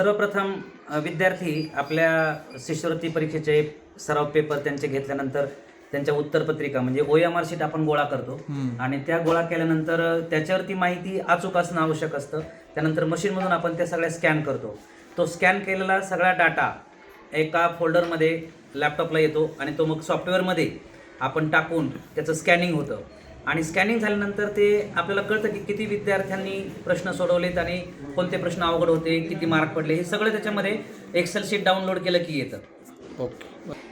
सर्वप्रथम विद्यार्थी आपल्या शिष्यवृत्ती परीक्षेचे सराव पेपर त्यांचे घेतल्यानंतर त्यांच्या उत्तरपत्रिका म्हणजे OMR शीट आपण गोळा करतो आणि त्या गोळा केल्यानंतर त्याच्यावरती माहिती अचूक असणं आवश्यक असतं. त्यानंतर मशीनमधून आपण त्या सगळ्या स्कॅन करतो. तो स्कॅन केलेला सगळा डाटा एका फोल्डरमध्ये लॅपटॉपला येतो आणि तो मग सॉफ्टवेअरमध्ये आपण टाकून त्याचं स्कॅनिंग होतं आणि स्कॅनिंग झाल्यानंतर ते आपल्याला कळतं की किती विद्यार्थ्यांनी प्रश्न सोडवलेत आणि कोणते प्रश्न अवघड होते, किती मार्क पडले, हे सगळं त्याच्यामध्ये एक्सेल शीट डाउनलोड केलं की येतं. ओके.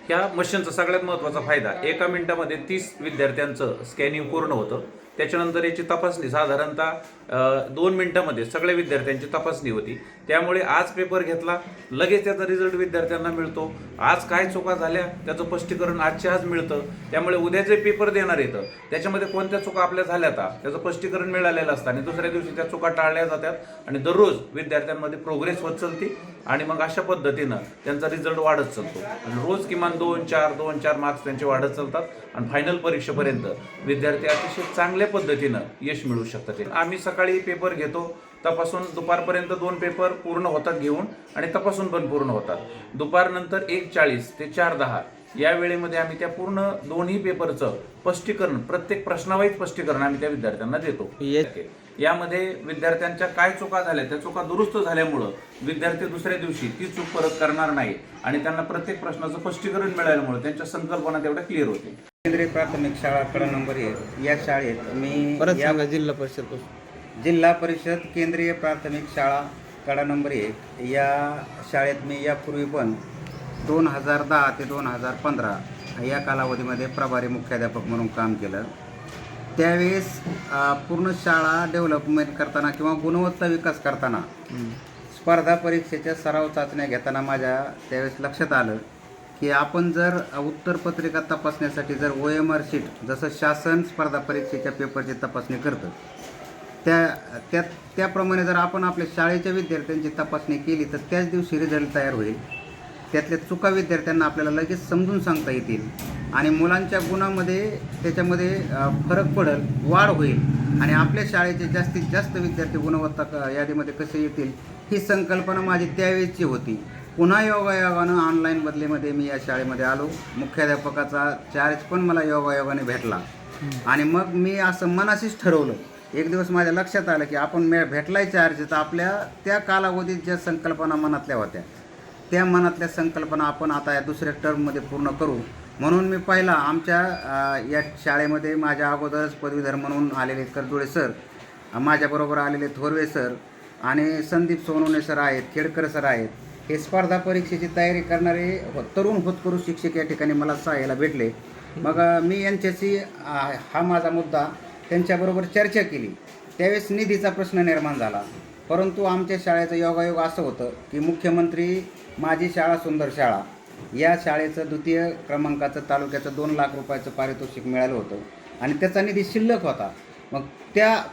ह्या मशीनचा सगळ्यात महत्त्वाचा फायदा, एका मिनिटामध्ये 30 विद्यार्थ्यांचं स्कॅनिंग पूर्ण होतं. त्याच्यानंतर याची तपासणी साधारणतः 2 मिनिटांमध्ये सगळ्या विद्यार्थ्यांची तपासणी होती. त्यामुळे आज पेपर घेतला, लगेच त्याचा रिझल्ट विद्यार्थ्यांना मिळतो. आज काय चुका झाल्या त्याचं स्पष्टीकरण आजच्या आज मिळतं. त्यामुळे उद्या जे पेपर देणार येतं त्याच्यामध्ये कोणत्या चुका आपल्या झाल्या त्याचं स्पष्टीकरण मिळालेलं असतं आणि दुसऱ्या दिवशी त्या चुका टाळल्या जातात आणि दररोज विद्यार्थ्यांमध्ये प्रोग्रेस होत चालते आणि मग अशा पद्धतीनं त्यांचा रिझल्ट वाढत चालतो आणि रोज किमान 2-4 मार्क्स त्यांचे वाढत चालतात आणि फायनल परीक्षेपर्यंत विद्यार्थी अतिशय चांगल्या पद्धतीनं यश मिळवू शकतात. आम्ही सकाळी पेपर घेतो, तपासून दुपारपर्यंत 2 पेपर पूर्ण होतात घेऊन आणि तपासून पण पूर्ण होतात. दुपारनंतर 1:40 ते 4:10 या वेळेमध्ये आम्ही त्या पूर्ण दोन्ही पेपरचं स्पष्टीकरण, प्रत्येक प्रश्नावाईज स्पष्टीकरण आम्ही त्या विद्यार्थ्यांना देतो. यामध्ये विद्यार्थ्यांच्या काय चुका झाल्या त्या चुका दुरुस्त झाल्यामुळं विद्यार्थी दुसऱ्या दिवशी ती चूक परत करणार नाही आणि त्यांना प्रत्येक प्रश्नाचं स्पष्टीकरण मिळाल्यामुळे त्यांच्या संकल्पना तेवढ्या क्लिअर होतील. केंद्रीय प्राथमिक शाळा कडा नंबर 1 या शाळेत मी जिल्हा परिषद केंद्रीय प्राथमिक शाळा कडा नंबर 1 या शाळेत मी यापूर्वी पण 2010 ते 2015 या कालावधीमध्ये प्रभारी मुख्याध्यापक म्हणून काम केलं. त्यावेळेस पूर्ण शाळा डेव्हलपमेंट करताना किंवा गुणवत्ता विकास करताना स्पर्धा परीक्षेच्या सराव चाचण्या घेताना माझ्या त्यावेळेस लक्षात आलं की आपण जर उत्तरपत्रिका तपासण्यासाठी जर OMR शीट जसं शासन स्पर्धा परीक्षेच्या पेपरची तपासणी करतं त्याप्रमाणे जर आपण आपल्या शाळेच्या विद्यार्थ्यांची तपासणी केली तर त्याच दिवशी रिझल्ट तयार होईल. त्यातल्या चुका विद्यार्थ्यांना आपल्याला लगेच समजून सांगता येतील आणि मुलांच्या गुणामध्ये त्याच्यामध्ये फरक पडेल, वाढ होईल आणि आपल्या शाळेचे जास्तीत जास्त विद्यार्थी गुणवत्ता यादीमध्ये कसे येतील ही संकल्पना माझी त्यावेळेसची होती. पुन्हा योगायोगानं ऑनलाईन बदलीमध्ये मी या शाळेमध्ये आलो. मुख्याध्यापकाचा चार्ज पण मला योगायोगाने भेटला आणि मग मी असं मनाशीच ठरवलं. एक दिवस माझ्या लक्षात आलं की आपण भेटलाय चार्ज तर आपल्या त्या कालावधीत ज्या संकल्पना मनातल्या होत्या त्या मनातल्या संकल्पना आपण आता या दुसऱ्या टर्ममध्ये पूर्ण करू. म्हणून मी पहिला आमच्या या शाळेमध्ये माझ्या अगोदरच पदवीधर म्हणून आलेले करजुळे सर, माझ्याबरोबर आलेले थोरवे सर आणि संदीप सोनवणे सर आहेत, खेडकर सर आहेत. हे स्पर्धा परीक्षेची तयारी करणारे तरुण होतकरू शिक्षक या ठिकाणी मला सहाय्याला भेटले. मग मी यांच्याशी हा माझा मुद्दा त्यांच्याबरोबर चर्चा केली. त्यावेळेस निधीचा प्रश्न निर्माण झाला. परंतु आमच्या शाळेचं योगायोग असं होतं की मुख्यमंत्री माझी शाळा सुंदर शाळा या शाळेचं द्वितीय क्रमांकाचं तालुक्याचं 2 लाख रुपयाचं पारितोषिक मिळालं होतं आणि त्याचा निधी शिल्लक होता. मग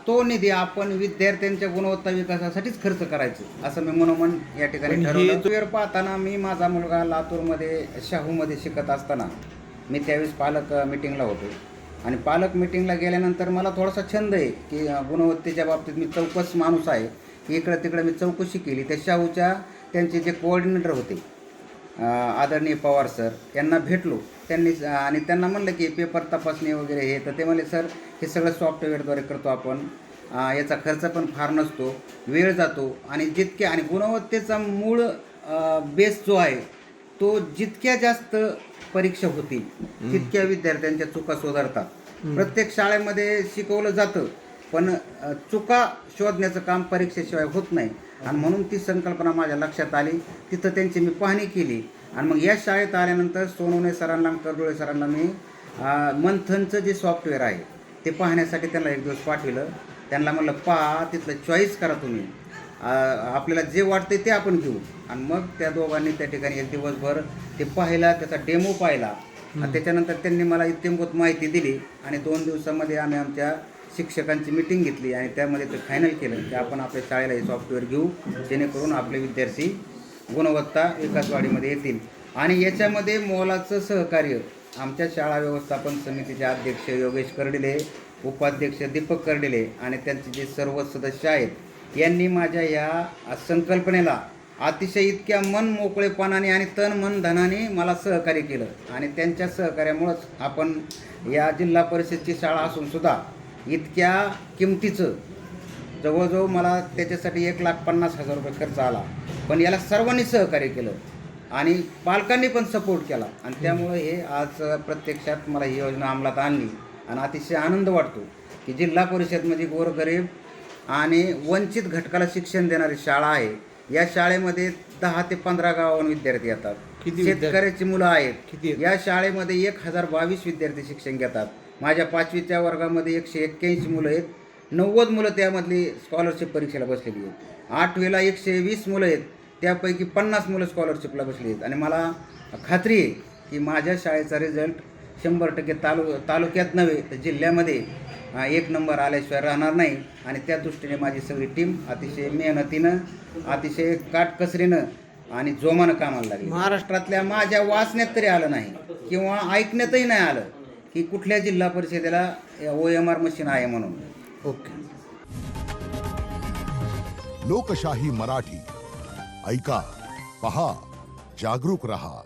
तो निधी आपण विद्यार्थ्यांच्या गुणवत्ता विकासासाठीच खर्च करायचं असं मी मनोमन या ठिकाणी ठरवलं. वेळ पाहताना मी माझा मुलगा लातूरमध्ये शाहूमध्ये शिकत असताना मी त्यावेळेस पालक मिटिंगला होतो आणि पालक मिटिंगला गेल्यानंतर मला थोडासा छंद आहे की गुणवत्तेच्या बाबतीत मी चौकस माणूस आहे. इकडं तिकडं मी चौकशी केली. त्या शाहूच्या त्यांचे जे कोऑर्डिनेटर होते आदरणीय पवार सर यांना भेटलो. आणि त्यांना म्हणलं की पेपर तपासणी वगैरे हे, तर ते म्हणले सर हे सगळं सॉफ्टवेअरद्वारे करतो आपण, याचा खर्च पण फार नसतो, वेळ जातो आणि आणि गुणवत्तेचा मूळ बेस जो आहे तो जितक्या जास्त परीक्षा होतील तितक्या विद्यार्थ्यांच्या चुका सुधारतात. प्रत्येक शाळेमध्ये शिकवलं जातं पण चुका शोधण्याचं काम परीक्षेशिवाय होत नाही आणि म्हणून ती संकल्पना माझ्या लक्षात आली. तिथं त्यांची मी पाहणी केली आणि मग या शाळेत आल्यानंतर सोनवणे सरांना, करडोळे सरांना मी मंथनचं जे सॉफ्टवेअर आहे ते पाहण्यासाठी त्यांना एक दिवस पाठविलं. त्यांना म्हणलं पहा, तिथलं चॉईस करा तुम्ही, आपल्याला जे वाटते ते आपण घेऊ. आणि मग त्या दोघांनी त्या ठिकाणी एक दिवसभर ते पाहिला, त्याचा डेमो पाहिला. त्याच्यानंतर त्यांनी मला इत्यंभूत माहिती दिली आणि 2 दिवसामध्ये आम्ही आमच्या शिक्षकांची मीटिंग घेतली आणि त्यामध्ये ते फायनल केलं की आपण आपल्या शाळेला हे सॉफ्टवेअर घेऊ जेणेकरून आपले विद्यार्थी गुणवत्ता विकासवाढीमध्ये येतील. आणि याच्यामध्ये मोलाचं सहकार्य आमच्या शाळा व्यवस्थापन समितीचे अध्यक्ष योगेश कर्डिले, उपाध्यक्ष दीपक कर्डिले आणि त्यांचे जे सर्व सदस्य आहेत यांनी माझ्या या संकल्पनेला अतिशय इतक्या मन मोकळेपणाने आणि तन मन धनाने मला सहकार्य केलं आणि त्यांच्या सहकार्यामुळंच आपण या जिल्हा परिषदची शाळा असून सुद्धा इतक्या किमतीचं जवळजवळ मला त्याच्यासाठी 1,50,000 रुपये खर्च आला, पण याला सर्वांनी सहकार्य केलं आणि पालकांनी पण सपोर्ट केला आणि त्यामुळे हे आज प्रत्यक्षात मला ही योजना अंमलात आणली आणि अतिशय आनंद वाटतो की जिल्हा परिषदमध्ये गोरगरीब आणि वंचित घटकाला शिक्षण देणारी शाळा आहे. या शाळेमध्ये 10 ते 15 गावावरून विद्यार्थी येतात. शेतकऱ्याची मुलं आहेत. या शाळेमध्ये 1022 विद्यार्थी शिक्षण घेतात. माझ्या 5वीच्या वर्गामध्ये 181 मुलं आहेत. 90 मुलं त्यामधली स्कॉलरशिप परीक्षेला बसलेली आहेत. 8वीला 120 मुलं आहेत, त्यापैकी 50 मुलं स्कॉलरशिपला बसली आहेत आणि मला खात्री आहे की माझ्या शाळेचा रिझल्ट 100% तालुक्यात नव्हे तर जिल्ह्यामध्ये 1 नंबर आल्याशिवाय राहणार नाही आणि त्या दृष्टीने माझी सगळी टीम अतिशय मेहनतीनं, अतिशय काटकसरीनं आणि जोमानं कामाला लागली. महाराष्ट्रातल्या माझ्या वाचण्यात तरी आलं नाही किंवा ऐकण्यातही नाही आलं की कुठल्या जिल्हा परिषदेला OMR मशीन आहे म्हणून. ओके. लोकशाही मराठी ऐका, पहा, जागरूक रहा.